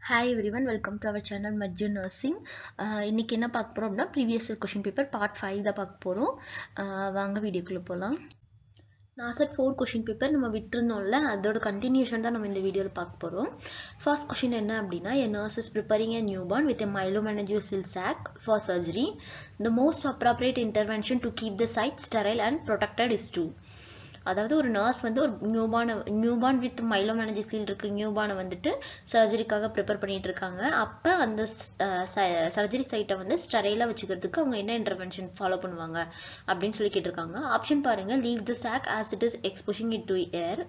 Hi everyone, welcome to our channel Majju Nursing. இன்னைக்கு என்ன பார்க்க போறோம் அப்படின்னா previous year question paper part 5 தான் பார்க்க போறோம். வாங்க வீடியோக்குள்ள போலாம். நாசட் 4 क्वेश्चन பேப்பர் நம்ம விட்டுறோம்ல, அதோட கண்டினியூஷன் தான் நம்ம இந்த வீடியோல பார்க்க போறோம். ஃபர்ஸ்ட் क्वेश्चन என்ன அப்படின்னா a nurse is preparing a newborn with a myelomeningocele sac for surgery. The most appropriate intervention to keep the site sterile and protected is to அதாவது ஒரு நர்ஸ் வந்து ஒரு நியூபார்ன் வித் மைலோமெனஞ்சிசீல் இருக்கிற நியூபார்னை வந்துட்டு சர்ஜரிக்காக ப்ரிப்பேர் பண்ணிட்டு இருக்காங்க. அப்போ அந்த சர்ஜரி சைட்டை வந்து ஸ்டெரைலாக வச்சுக்கிறதுக்கு அவங்க என்ன இன்டர்வென்ஷன் ஃபாலோ பண்ணுவாங்க அப்படின்னு சொல்லி கேட்டிருக்காங்க. ஆப்ஷன் பாருங்க. Leave the sac as it is exposing it to air.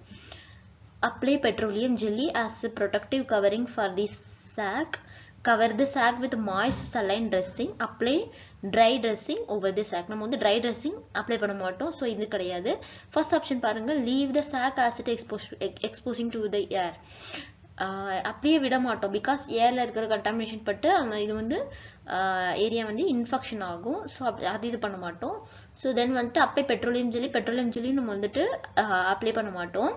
Apply petroleum jelly as a protective covering for the sac. Cover the sac with moist saline dressing. Apply dry dressing over the sac. நம்ம வந்து dry dressing apply பண்ண மாட்டோம், so இது கிடையாது. First option பாருங்க. leave the sac as it exposing to the air. அப்படியே விட மாட்டோம், பிகாஸ் ஏர்ல இருக்கிற கண்டாமினேஷன் பட்டு அந்த இது வந்து ஏரியா வந்து இன்ஃபெக்ஷன் ஆகும். ஸோ அது இது பண்ண மாட்டோம். ஸோ தென் வந்துட்டு அப்ளை பெட்ரோலியம் ஜெல்லி நம்ம வந்துட்டு அப்ளை பண்ண மாட்டோம்.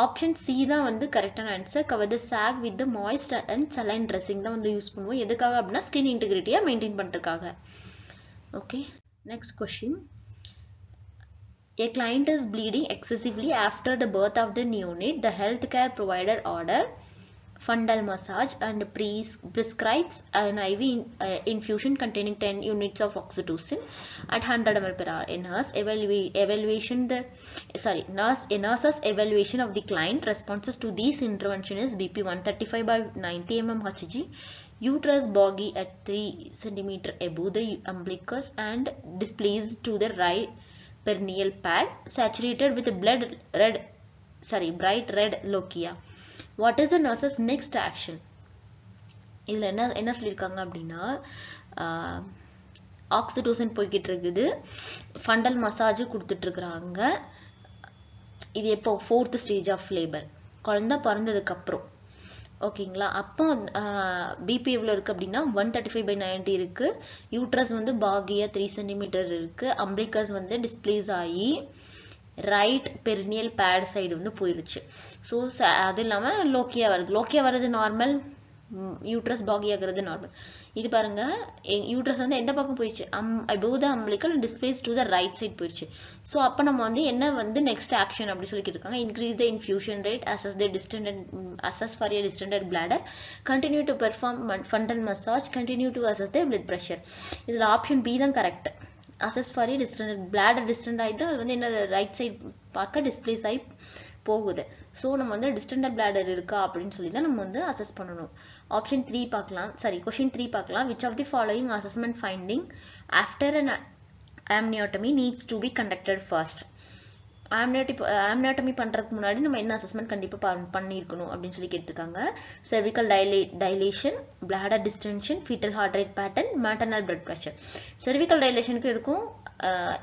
ஆப்ஷன் சி தான் வந்து கரெக்டான answer. Cover the sac with the moist and saline dressing தான் வந்து யூஸ் பண்ணுவோம். எதுக்காக அப்படின்னா ஸ்கின் இன்டெகிரிட்டியை மெயின்டைன் பண்ணுறதுக்காக. Okay, next question. A client is bleeding excessively after the birth of the neonate. The healthcare provider order fundal massage and prescribes an IV infusion containing 10 units of oxytocin at 100 ml per hour. A nurse's evaluation of the client responses to these intervention is BP 135 by 90 mm Hg, uterus boggy at 3 cm above the umbilicus and displaced to the right perineal pad, saturated with bright red lochia. What is the nurse's next action? இதில் என்ன சொல்லியிருக்காங்க அப்படின்னா oxytocin போய்கிட்டு இருக்குது, ஃபண்டல் massage கொடுத்துட்டு இருக்கிறாங்க. இது எப்போ 4th ஸ்டேஜ் ஆஃப் லேபர், குழந்தை பிறந்ததுக்கு அப்புறம். ஓகேங்களா? அப்போ பிபி எவ்வளோ இருக்குது அப்படின்னா 135/90 இருக்கு. யூட்ரஸ் வந்து பாகியா 3 cm இருக்கு. அம்பிளிகஸ் வந்து டிஸ்பிளேஸ் ஆகி ரைட் பெரினியல் பேட் சைடு வந்து போயிருச்சு. ஸோ அது இல்லாமல் லோக்கியா வருது நார்மல், யூட்ரஸ் பாகி ஆகிறது நார்மல். இது பாருங்க, யூட்ரஸ் வந்து எந்த பக்கம் போயிடுச்சு, above the umbilical and displaced to the right side போயிடுச்சு. ஸோ அப்போ நம்ம வந்து என்ன வந்து நெக்ஸ்ட் ஆக்ஷன் அப்படி சொல்லி கேட்டிருக்காங்க. Increase the infusion rate, assess for a distended bladder, continue to perform fundal massage, continue to assess the blood pressure. இதில் ஆப்ஷன் பி தான் correct. Assess for distant bladder distant ஆகிட்டு அது வந்து என்ன ரைட் சைட் பார்க்க டிஸ்பிளேஸ் ஆகி போகுது. So நம்ம வந்து டிஸ்டன்ட் பிளாடர் இருக்கா அப்படின்னு சொல்லி தான் நம்ம வந்து அசஸ் பண்ணணும். ஆப்ஷன் 3 பார்க்கலாம். கொஸ்டின் 3 பார்க்கலாம். Which of the following assessment finding after an amniotomy needs to be conducted first. amniotomy பண்ணுறதுக்கு முன்னாடி நம்ம என்ன அசஸ்மெண்ட் கண்டிப்பாக பண்ணியிருக்கணும் அப்படின்னு சொல்லி கேட்டிருக்காங்க. cervical dilation, bladder distension, fetal heart rate pattern, maternal blood pressure. cervical dilationக்கு இதுக்கும்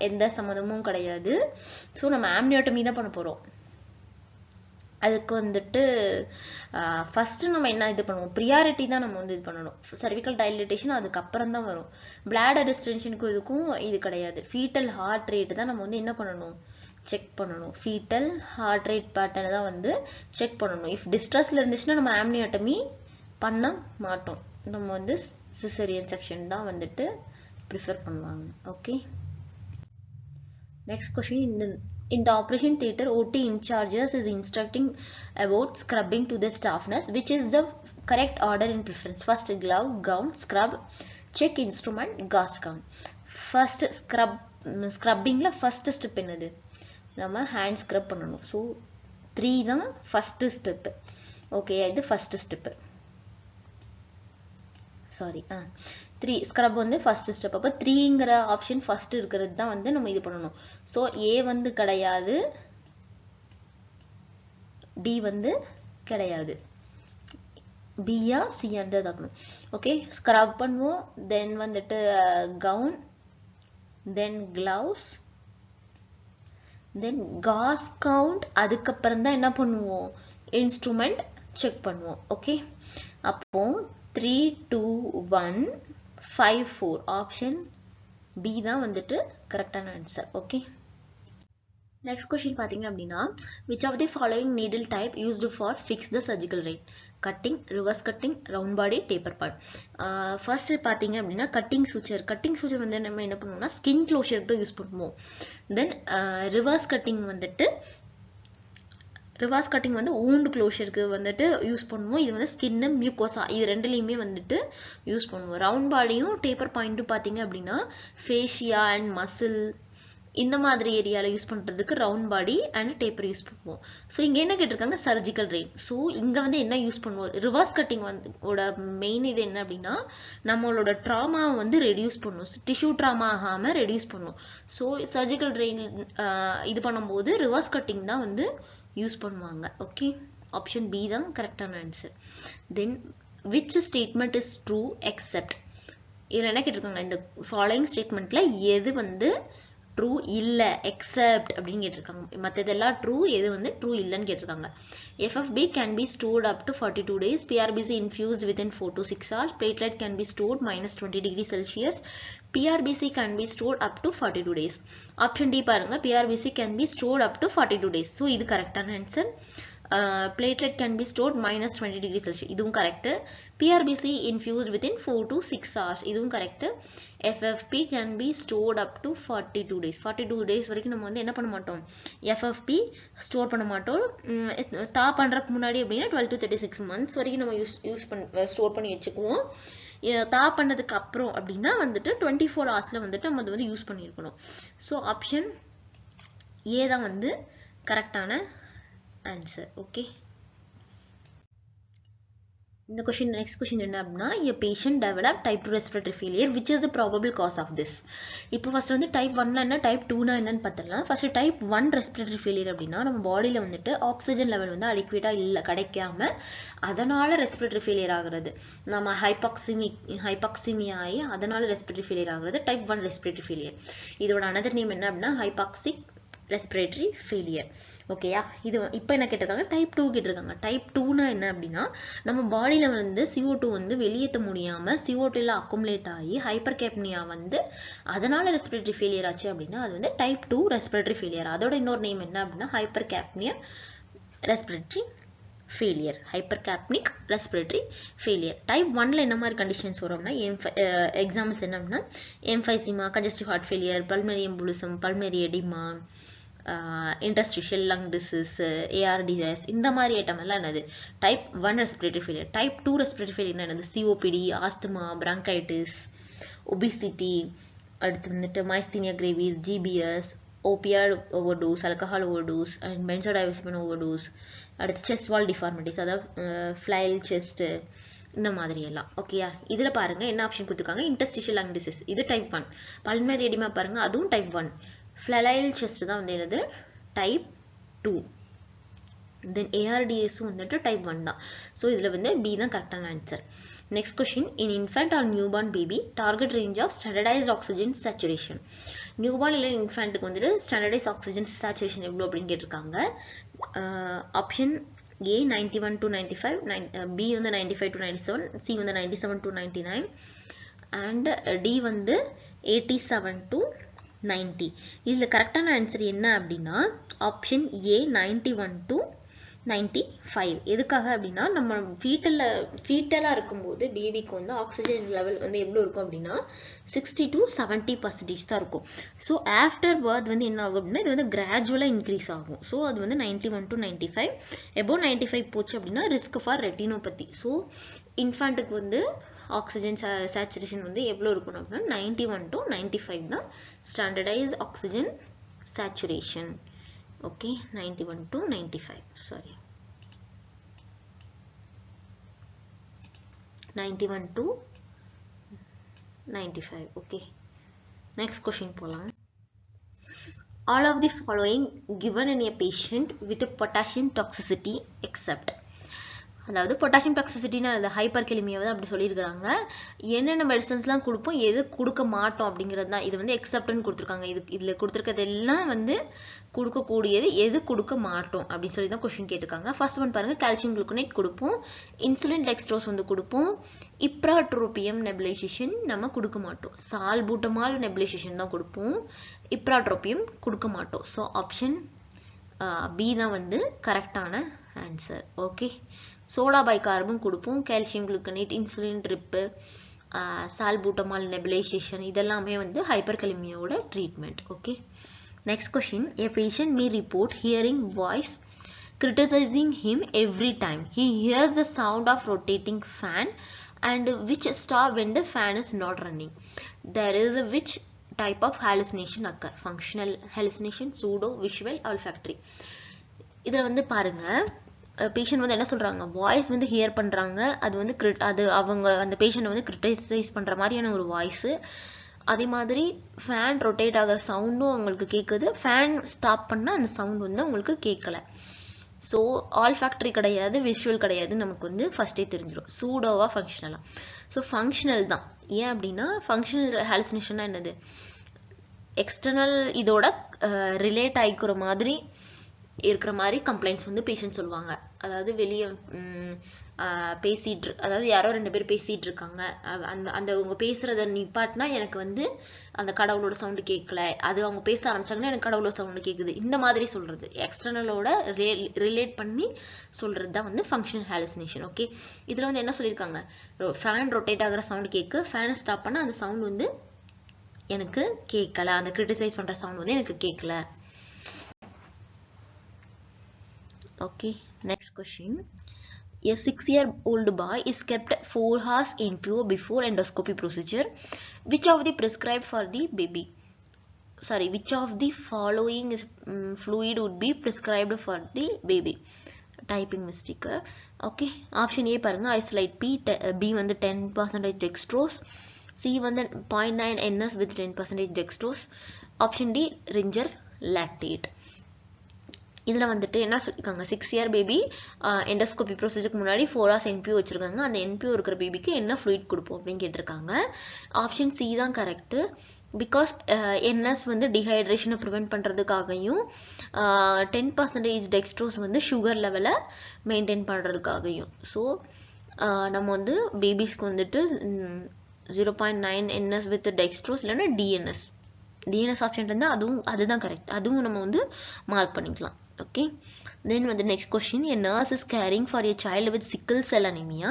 எந்த சம்மந்தமும் கிடையாது. ஸோ நம்ம amniotomy தான் பண்ண போகிறோம். அதுக்கு வந்துட்டு ஃபஸ்ட்டு நம்ம என்ன இது பண்ணுவோம், ப்ரியாரிட்டி தான் நம்ம வந்து இது பண்ணணும். cervical dilatation அதுக்கப்புறம் தான் வரும். bladder distensionக்கு இதுக்கும் இது கிடையாது. fetal heart rate தான் நம்ம வந்து என்ன பண்ணணும், செக் பண்ணணும். ஃபீட்டல் ஹார்ட் ரேட் பேட்டர்னை தான் வந்து செக் பண்ணணும். இஃப் டிஸ்ட்ரெஸ்ல இருந்துச்சுன்னா நம்ம amniotomy பண்ண மாட்டோம், நம்ம வந்து சிசரியன் செக்ஷன் தான் வந்துட்டு ப்ரிஃபர் பண்ணுவாங்க. Okay, next question. In the operation theater, OT in charges is instructing about scrubbing to the staff nurse. Which is the correct order in preference? First glove, gown, scrub, check instrument, gauze count. First scrubbingல first step என்னது, நம்ம hand scrub பண்ணணும். So 3 தான் first step. Okay, இது first step. 3 scrub வந்து first step. அப்போ 3ங்கிற option first இருக்கிறது தான் வந்து நம்ம இது பண்ணணும். ஸோ ஏ வந்து கிடையாது, டி வந்து கிடையாது, பியா சியா தான் தாக்கணும். ஓகே, ஸ்க்ரப் பண்ணுவோம், தென் வந்துட்டு கவுன், தென் கிளவுஸ், தென் காஸ் கவுண்ட். அதுக்கப்புறம் தான் என்ன பண்ணுவோம், இன்ஸ்ட்ருமெண்ட் செக் பண்ணுவோம். ஓகே, அப்போ 3 2 1 5 4 ஆப்ஷன் பி தான் வந்துட்டு கரெக்டான ஆன்சர். ஓகே, நெக்ஸ்ட் கொஸ்டின் பார்த்தீங்க அப்படின்னா, which of the following needle type used for fix the surgical rate? Cutting, reverse cutting, round body, taper part. First பார்த்தீங்க அப்படின்னா கட்டிங் சூச்சர். கட்டிங் சூச்சர் வந்து நம்ம என்ன பண்ணுவோம்னா ஸ்கின் க்ளோஷருக்கு தான் யூஸ் பண்ணுவோம். தென் ரிவர்ஸ் கட்டிங் வந்துட்டு வந்து wound க்ளோஷருக்கு வந்துட்டு யூஸ் பண்ணுவோம். இது வந்து ஸ்கின்னு மியூக்கோசா இது ரெண்டுலேயுமே வந்துட்டு யூஸ் பண்ணுவோம். ரவுண்ட் பாடியும் டேப்பர் பாயிண்ட்டும் பார்த்தீங்க அப்படின்னா ஃபேஷியா அண்ட் மசில் இந்த மாதிரி ஏரியாவில் யூஸ் பண்ணுறதுக்கு round body and taper use பண்ணுவோம். ஸோ இங்கே என்ன கேட்டிருக்காங்க சர்ஜிக்கல் ரெயின். ஸோ இங்கே வந்து என்ன யூஸ் பண்ணுவோம் ரிவர்ஸ் கட்டிங் வந்து மெயின் இது என்ன அப்படின்னா நம்மளோட ட்ராமாவை வந்து ரெடியூஸ் பண்ணும், டிஷ்யூ ட்ராமா ஆகாமல் ரெடியூஸ் பண்ணும். ஸோ சர்ஜிக்கல் ரெயின் இது பண்ணும்போது ரிவர்ஸ் கட்டிங் தான் வந்து யூஸ் பண்ணுவாங்க. ஓகே, ஆப்ஷன் பி தான் கரெக்டான answer. Then which statement is true except. இதில் என்ன கேட்டிருக்காங்க இந்த ஃபாலோயிங் ஸ்டேட்மெண்ட்டில் எது வந்து ட்ரூ இல்லை எக்ஸெப்ட் அப்படின்னு கேட்டிருக்காங்க. மற்றதெல்லாம் ட்ரூ, எது வந்து ட்ரூ இல்லைன்னு கேட்டிருக்காங்க. FFB can be stored up to 42 days. PRBC infused within 4 to 6 hours. Platelet can be stored -20 degrees Celsius. PRBC can be stored up to 42 days. Option D பாருங்க, PRBC can be stored up to 42 days. So இது கரெக்டான answer. Platelet can be stored -20 degrees Celsius. இதுவும் correct. PRBC infused within 4 to 6 hours. இதுவும் correct. FFP can be stored up to 42 days. 42 days வரைக்கும் நம்ம வந்து என்ன பண்ண மாட்டோம் FFP ஸ்டோர் பண்ண மாட்டோம். தா பண்ணுறதுக்கு முன்னாடி அப்படின்னா 12 to 36 months வரைக்கும் நம்ம ஸ்டோர் பண்ணி வச்சுக்குவோம். தா பண்ணதுக்கு அப்புறம் அப்படின்னா வந்துட்டு 24 ஹவர்ஸில் வந்துட்டு நம்ம அதை வந்து யூஸ் பண்ணியிருக்கணும். ஸோ ஆப்ஷன் ஏ தான் வந்து கரெக்டான ஆன்சர். ஓகே, இந்த கொஸ்டின் நெக்ஸ்ட் கொஸ்டின் என்ன அப்படின்னா a patient developed type 2 respiratory failure which is the probable cause of this. இப்போ ஃபர்ஸ்ட் வந்து டைப் 1ல என்ன டைப் 2னா என்னன்னு பார்த்துடலாம். ஃபர்ஸ்ட் டைப் 1 ரெஸ்பிரேட்டரி ஃபெயிலியர் அப்படின்னா நம்ம பாடியில் வந்துட்டு ஆக்சிஜன் லெவல் வந்து அடிக்குவேட்டாக இல்லை கிடைக்காம அதனால ரெஸ்பிரேட்டரி ஃபெயிலியர் ஆகுறது. நம்ம ஹைபாக்சிமியா ஆகி அதனால ரெஸ்பிரேட்டரி ஃபெயிலியர் ஆகுறது டைப் 1 ரெஸ்பிரேட்டரி ஃபெயிலியர். இதோட அனதர் நேம் என்ன அப்படின்னா ஹைபாக்சிக் ரெஸ்பிரேட்டரி ஃபெயிலியர். ஓகேயா, இது இப்போ என்ன கேட்டிருக்காங்க டைப் 2 கேட்டிருக்காங்க. டைப் 2னா என்ன அப்படின்னா நம்ம பாடியில் வந்து CO2 வந்து வெளியேற்ற முடியாமல் CO2 அக்குமுலேட் ஆகி ஹைப்பர் கேப்னியா வந்து அதனால ரெஸ்பிரேட்டரி ஃபெயிலியர் ஆச்சு அப்படின்னா அது வந்து டைப் 2 ரெஸ்பிரேட்டரி ஃபெயிலியர். அதோட இன்னொரு நேம் என்ன அப்படின்னா hypercapnia respiratory failure, hypercapnic respiratory failure. Type 1ல என்ன மாதிரி கண்டிஷன்ஸ் வரும்னா எக்ஸாம்பிள்ஸ் என்ன அப்படின்னா emphysema, congestive heart failure, pulmonary embolism, pulmonary oedema, interstitial lung disease, ARDS இந்த மாதிரி ஐட்டம் எல்லாம் என்னது type 1 respiratory failure. Type 2 respiratory failure என்னது COPD, ஆஸ்துமா, பிராங்கைட்டிஸ், ஒபிசிட்டி, அடுத்து வந்துட்டு myasthenia gravis, GBS, opioid overdose, alcohol overdose and benzodiazepine overdose, அடுத்து chest wall deformities அதாவது flail chest இந்த மாதிரி எல்லாம். ஓகேயா, இதில் பாருங்க என்ன ஆப்ஷன் கொடுத்துருக்காங்க இன்டர்ஸ்டிஷியல் லங் டிசீஸ் இது டைப் 1, பல்மரி எடிமா பாருங்க அதுவும் டைப் 1, ஃப்ளைல் செஸ்ட் தான் வந்து என்னது டைப் 2, தென் ARDS வந்துட்டு டைப் 1 தான். ஸோ இதில் வந்து B தான் கரெக்டான answer. Next question in infant or newborn baby target range of standardised oxygen saturation. Newborn இல்லை இன்ஃபேண்ட்டுக்கு வந்துட்டு ஸ்டாண்டர்டைஸ் ஆக்சிஜன் சேச்சுரேஷன் எவ்வளோ அப்படின்னு கேட்டிருக்காங்க. ஆப்ஷன் A 91 to 95, B வந்து 95 to 97, C வந்து 97 to 99 and D வந்து 87 to 90. இதில் கரெக்டான ஆன்சர் என்ன அப்படின்னா ஆப்ஷன் A 91 to 95. எதுக்காக அப்படின்னா நம்ம ஃபீட்டலாக இருக்கும்போது பேபிக்கு வந்து ஆக்சிஜன் லெவல் வந்து எவ்வளோ இருக்கும் அப்படின்னா 60 to 70% தான் இருக்கும். ஸோ ஆஃப்டர் பர்த் வந்து என்ன ஆகும் அப்படின்னா இது வந்து கிராஜுவலாக இன்க்ரீஸ் ஆகும். ஸோ அது வந்து 91 to 95, எபோவ் 95 போச்சு அப்படின்னா ரிஸ்க் ஃபார் ரெட்டினோபதி. ஸோ இன்ஃபேண்ட்டுக்கு வந்து ஆக்சிஜன் சேச்சுரேஷன் வந்து எவ்வளோ இருக்கணும் அப்படின்னா 91 to 95 தான் standardise oxygen saturation. Okay, 91 to 95, sorry 91 to 95. Okay, next question போகலாம். All of the following given in a patient with a potassium toxicity except. அதாவது பொட்டாசியம் டாக்ஸிசிட்டினா அது hyper கெலிமியாவை தான் அப்படி சொல்லியிருக்கிறாங்க. என்னென்ன மெடிசன்ஸ்லாம் கொடுப்போம் எது கொடுக்க மாட்டோம் அப்படிங்கிறது தான் இது வந்து எக்ஸப்ட்னு கொடுத்துருக்காங்க. இதில் கொடுத்துருக்கிறது எல்லாம் வந்து கொடுக்கக்கூடியது, எது கொடுக்க மாட்டோம் அப்படின்னு சொல்லி தான் கொஸ்டின் கேட்டிருக்காங்க. ஃபர்ஸ்ட் ஒன் பாருங்கள், கால்சியம் குளுக்கோனேட் கொடுப்போம், இன்சுலின் டெக்ஸ்ட்ரோஸ் வந்து கொடுப்போம், இப்ராட்ரோபியம் நெபுலைசேஷன் நம்ம கொடுக்க மாட்டோம், சால்பூட்டமால் நெபுலைசேஷன் தான் கொடுப்போம், இப்ராட்ரோபியம் கொடுக்க மாட்டோம். ஸோ ஆப்ஷன் B தான் வந்து கரெக்டான ஆன்சர். ஓகே, சோடா பைகார்பும் கொடுப்போம், calcium gluconate, insulin drip, salbutamol nebulisation, இதெல்லாமே வந்து ஹைப்பர்கலிமியாவோட treatment. Okay, next question. A patient may report hearing voice criticizing him every time he hears the sound of rotating fan and which stop when the fan is not running. There is a which type of hallucination occur? Functional hallucination, pseudo, visual, olfactory. இதில் வந்து பாருங்க, patient வந்து என்ன சொல்கிறாங்க, voice வந்து here பண்ணுறாங்க, அது வந்து அது அவங்க அந்த பேஷண்ட்டை வந்து கிரிட்டிசைஸ் பண்ணுற மாதிரியான ஒரு வாய்ஸு. அதே மாதிரி ஃபேன் ரொட்டேட் ஆகிற சவுண்டும் அவங்களுக்கு கேட்குது, ஃபேன் ஸ்டாப் பண்ணால் அந்த சவுண்ட் வந்து அவங்களுக்கு கேட்கல. ஸோ ஆல்ஃபேக்டரி கிடையாது, விஷுவல் கிடையாது, நமக்கு வந்து ஃபஸ்ட்டே தெரிஞ்சிடும். சூடோவா ஃபங்க்ஷனலா? ஸோ ஃபங்க்ஷனல் தான். ஏன் அப்படின்னா ஃபங்க்ஷனல் ஹாலுசினேஷன்னா என்னது, எக்ஸ்டர்னல் இதோட ரிலேட் ஆகிக்கிற மாதிரி இருக்கிற மாதிரி கம்ப்ளைண்ட்ஸ் வந்து பேஷண்ட் சொல்லுவாங்க. அதாவது வெளியே பேசிட்டு, அதாவது யாரோ 2 பேர் பேசிகிட்டு இருக்காங்க, அந்த அவங்க பேசுகிறத நிப்பாட்டினா எனக்கு வந்து அந்த கடவுளோட சவுண்டு கேட்கல, அது அவங்க பேச ஆரம்பிச்சாங்கன்னா எனக்கு கடவுளோட சவுண்டு கேட்குது, இந்த மாதிரி சொல்கிறது, எக்ஸ்டர்னலோட ரிலேட் பண்ணி சொல்கிறது தான் வந்து ஃபங்க்ஷனல் ஹாலுசினேஷன். ஓகே, இதில் வந்து என்ன சொல்லியிருக்காங்க, ஃபேன் ரொட்டேட் ஆகிற சவுண்டு கேட்கு, ஃபேனை ஸ்டாப் பண்ணால் அந்த சவுண்ட் வந்து எனக்கு கேட்கல, அந்த கிரிட்டிசைஸ் பண்ணுற சவுண்ட் வந்து எனக்கு கேட்கல. Okay, next question. A 6-year-old boy is kept 4 hours impure before endoscopy procedure. Which of the prescribed for the baby? Sorry, which of the following is fluid would be prescribed for the baby? Typing mistake. Okay, option A பாருங்க, isolate P, B வந்து 10% dextrose, C வந்து 0.9 NS with 10% dextrose, option D Ringer lactate. இதில் வந்துட்டு என்ன சொல்லியிருக்காங்க, 6 year baby endoscopy ப்ரொசீஜருக்கு முன்னாடி 4 hours NPO வச்சுருக்காங்க, அந்த NPO இருக்கிற பேபிக்கு என்ன ஃப்ளூயிட் கொடுப்போம் அப்படின்னு கேட்டிருக்காங்க. ஆப்ஷன் சி தான் கரெக்டு. பிகாஸ் என்எஸ் வந்து டிஹைட்ரேஷனை ப்ரிவெண்ட் பண்ணுறதுக்காகவும் 10% டெக்ஸ்ட்ரோஸ் வந்து சுகர் லெவலை மெயின்டைன் பண்ணுறதுக்காகவும். ஸோ நம்ம வந்து பேபிஸ்க்கு வந்துட்டு 0.9 NS வித் டெக்ஸ்ட்ரோஸ் இல்லைன்னா டிஎன்எஸ் ஆப்ஷன் இருந்தால் அதுதான் கரெக்ட், அதுவும் நம்ம வந்து மார்க் பண்ணிக்கலாம். Okay, then the next question. A nurse is caring for a child with sickle cell anemia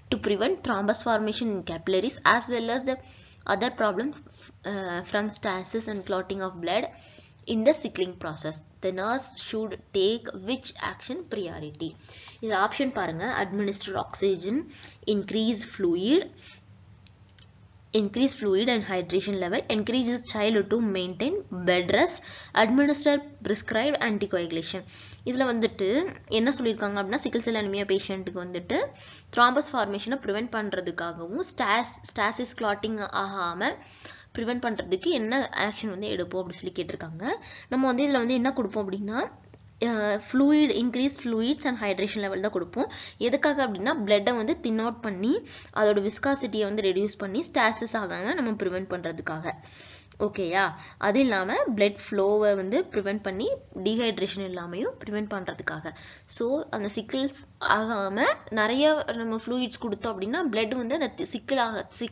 to prevent thrombus formation in capillaries as well as the other problems from stasis and clotting of blood in the sickling process. The nurse should take which action priority? This option பாருங்க, administer oxygen, increase fluid and hydration level, encourage the child to maintain bed rest, administer prescribed anticoagulation. இதில் வந்துட்டு என்ன சொல்லியிருக்காங்க அப்படின்னா, சிக்கிள் cell anaemia பேஷண்ட்டுக்கு வந்துட்டு thrombus ஃபார்மேஷனை prevent பண்ணுறதுக்காகவும் ஸ்டாசிஸ் clotting ஆகாமல் prevent பண்ணுறதுக்கு என்ன ஆக்ஷன் வந்து எடுப்போம் அப்படின்னு சொல்லி கேட்டிருக்காங்க. நம்ம வந்து இதில் வந்து என்ன கொடுப்போம் அப்படின்னா, fluid increase fluids and hydration level தான் கொடுப்போம். எதுக்காக அப்படின்னா பிளட்டை வந்து தின் அவுட் பண்ணி அதோட விஸ்காசிட்டியை வந்து ரெடியூஸ் பண்ணி ஸ்டாசிஸ் ஆகாமல் நம்ம ப்ரிவெண்ட் பண்ணுறதுக்காக. ஓகேயா, அது இல்லாமல் பிளட் ஃப்ளோவை வந்து ப்ரிவெண்ட் பண்ணி டீஹைட்ரேஷன் இல்லாமையும் ப்ரிவெண்ட் பண்ணுறதுக்காக. ஸோ அந்த சிக்கிள்ஸ் ஆகாமல் நிறைய நம்ம ஃப்ளூயிட்ஸ் கொடுத்தோம் அப்படின்னா பிளட் வந்து அந்த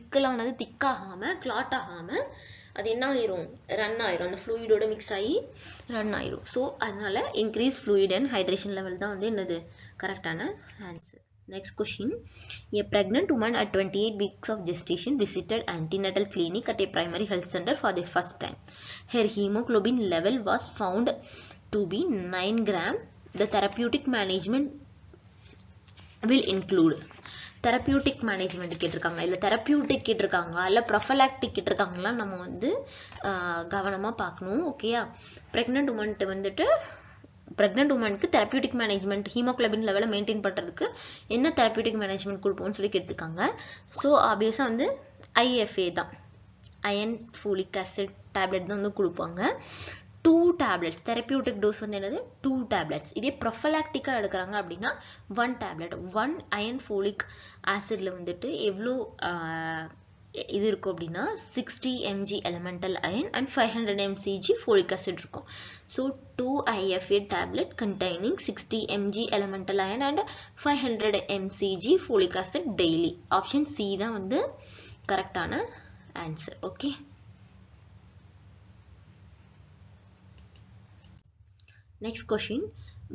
சிக்கலானது திக்காகாமல் கிளாட் ஆகாமல் அது என்ன ஆயிரும், ரன் ஆயிரும், அந்த ஃப்ளூயிடோட மிக்ஸ் ஆகி ரன் ஆயிரும். ஸோ அதனால increase fluid and hydration level தான் வந்து என்னது கரெக்டான answer. Next question. A pregnant woman at 28 weeks of gestation visited antenatal clinic at a primary health center for the first time. Her hemoglobin level was found to be 9 gram. The therapeutic management will include. Therapeutic management கேட்டிருக்காங்க, இல்லை therapeutic கேட்டிருக்காங்க, இல்லை ப்ரொஃபலாக்டிக் கேட்டிருக்காங்கலாம் நம்ம வந்து கவனமாக பார்க்கணும். ஓகேயா, pregnant உமனுக்கு தெரப்பியூட்டிக் மேனேஜ்மெண்ட் ஹீமோகுளோபின் லெவலை மெயின்டைன் பண்ணுறதுக்கு என்ன தெரப்பியூட்டிக் மேனேஜ்மெண்ட் கொடுப்போம்னு சொல்லி கேட்டிருக்காங்க. ஸோ ஆப்வியஸாக வந்து IFA தான், அயன் ஃபோலிக் ஆசிட் டேப்லெட் தான் வந்து கொடுப்பாங்க. 2 டேப்லெட்ஸ், தெரப்பியூட்டிக் டோஸ் வந்து என்னது 2 டேப்லெட்ஸ். இதே ப்ரொஃபலாக்டிக்காக எடுக்கிறாங்க அப்படின்னா 1 டேப்லெட். 1 அயன் ஃபோலிக் ஆசிடில் வந்துட்டு எவ்வளோ இது இருக்கும் அப்படின்னா 60 mg elemental iron and 500 mcg folic acid இருக்கும். So 2 IFA tablet containing 60 mg elemental iron and 500 mcg folic acid daily. Option C தான் வந்து கரெக்டான answer. Okay, next question.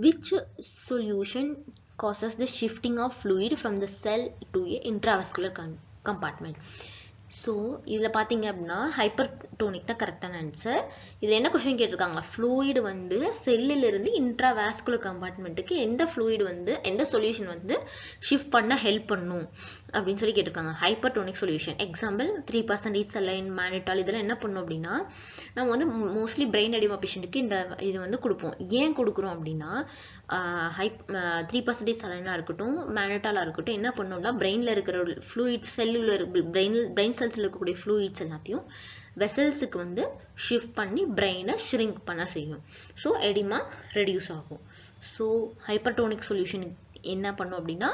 Which solution causes the shifting of fluid from the cell to a intravascular compartment. So இதில் பார்த்தீங்க அப்படின்னா hypertonic தான் கரெக்டான answer. இதில் என்ன கொஸ்டின் கேட்டிருக்காங்க, ஃப்ளூயிடு வந்து செல்லிலிருந்து இன்ட்ராவாஸ்குலர் கம்பார்ட்மெண்ட்டுக்கு எந்த ஃப்ளூயிடு வந்து எந்த சொல்யூஷன் வந்து ஷிஃப்ட் பண்ண ஹெல்ப் பண்ணும் அப்படின்னு சொல்லி கேட்டிருக்காங்க. Hypertonic solution example 3% saline mannitol இதெல்லாம் என்ன பண்ணும் அப்படின்னா நம்ம வந்து மோஸ்ட்லி பிரெயின் எடிமா பேஷண்ட்டுக்கு இந்த இது வந்து கொடுப்போம். ஏன் கொடுக்குறோம் அப்படின்னா 3% saline இருக்கட்டும் mannitol இருக்கட்டும் என்ன பண்ணோம்னா பிரெயினில் இருக்கிற ஃப்ளூயிட்ஸ் செல்லுலர் பிரெயின் செல்ஸில் இருக்கக்கூடிய ஃப்ளூயிட்ஸ் எல்லாத்தையும் வெசல்ஸுக்கு வந்து ஷிஃப்ட் பண்ணி பிரெயினை ஷ்ரிங்க் பண்ண செய்யும். ஸோ எடிமா ரெடியூஸ் ஆகும். ஸோ ஹைப்பர்டோனிக் சொல்யூஷன் என்ன பண்ணும் அப்படின்னா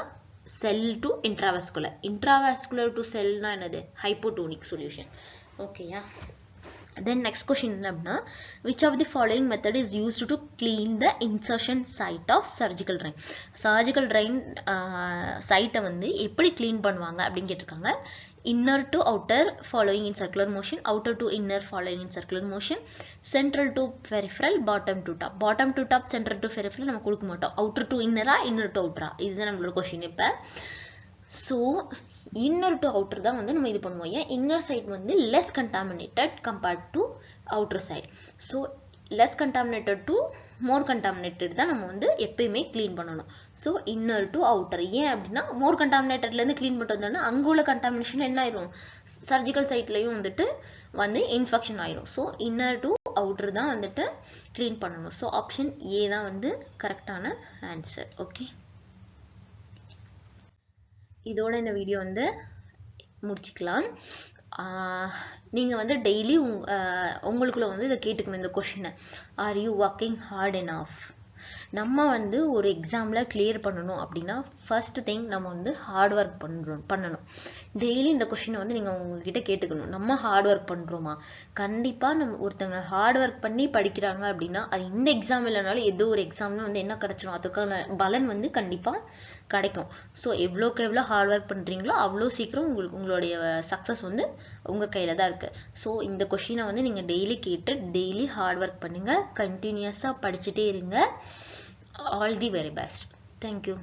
செல் டு இன்ட்ராவாஸ்குலர் டு செல்னா என்னது ஹைப்போடோனிக் சொல்யூஷன். ஓகேயா. தென் நெக்ஸ்ட் கொஸ்டின் என்ன அப்படின்னா which of the following method is used to clean the insertion site of surgical drain. Surgical drain சைட்டை வந்து எப்படி க்ளீன் பண்ணுவாங்க அப்படின்னு கேட்டிருக்காங்க. inner to outer following in circular motion, outer to inner following in circular motion, central to peripheral, bottom to top, central to peripheral நம்ம கொடுக்க மாட்டோம். outer to inner inner to outer இதுதான் நம்மளோட கொஸ்டின். இப்போ so inner to outer தான் வந்து நம்ம இது பண்ணுவோம். ஏன் இன்னர் சைட் வந்து less contaminated compared to outer side. So less contaminated to more contaminated தான் நம்ம வந்து எப்பயுமே க்ளீன் பண்ணணும். So inner to outer. ஏன் அப்படின்னா மோர் கண்டாமினேட்டட்லேருந்து க்ளீன் பண்ணிட்டு வந்தோம்னா அங்கே உள்ள கண்டாமினேஷன் என்ன ஆயிரும், சர்ஜிக்கல் சைட்லையும் வந்துட்டு வந்து இன்ஃபெக்ஷன் ஆயிரும். ஸோ இன்னர் டு அவுட்டர் தான் வந்துட்டு க்ளீன் பண்ணணும். ஸோ ஆப்ஷன் ஏ தான் வந்து கரெக்டான ஆன்சர். ஓகே, இதோட இந்த வீடியோ வந்து முடிச்சுக்கலாம். நீங்கள் வந்து டெய்லி உங்களுக்குள்ள வந்து இதை கேட்டுக்கணும். இந்த கொஷினை, are you working hard enough? நம்ம வந்து ஒரு எக்ஸாமில் கிளியர் பண்ணணும் அப்படின்னா ஃபர்ஸ்ட் திங் நம்ம வந்து ஹார்ட் ஒர்க் பண்ணணும். டெய்லி இந்த கொஷினை வந்து நீங்கள் உங்ககிட்ட கேட்டுக்கணும், நம்ம ஹார்ட் ஒர்க் பண்ணுறோமா? கண்டிப்பாக நம்ம ஒருத்தங்க ஹார்ட் ஒர்க் பண்ணி படிக்கிறாங்க அப்படின்னா அது இந்த எக்ஸாம் இல்லைனாலும் ஏதோ ஒரு எக்ஸாமில் வந்து என்ன கிடச்சிடும், அதுக்கான பலன் வந்து கண்டிப்பாக கிடைக்கும். ஸோ எவ்வளோக்கு எவ்வளோ ஹார்ட் ஒர்க் பண்ணுறீங்களோ அவ்வளோ சீக்கிரம் உங்களுடைய சக்ஸஸ் வந்து உங்கள் கையில் தான் இருக்குது. ஸோ இந்த கொஷினை வந்து நீங்கள் டெய்லி கேட்டு டெய்லி ஹார்ட் ஒர்க் பண்ணுங்கள், கண்டினியூஸாக படிச்சுட்டே இருங்க. All the very best. Thank you.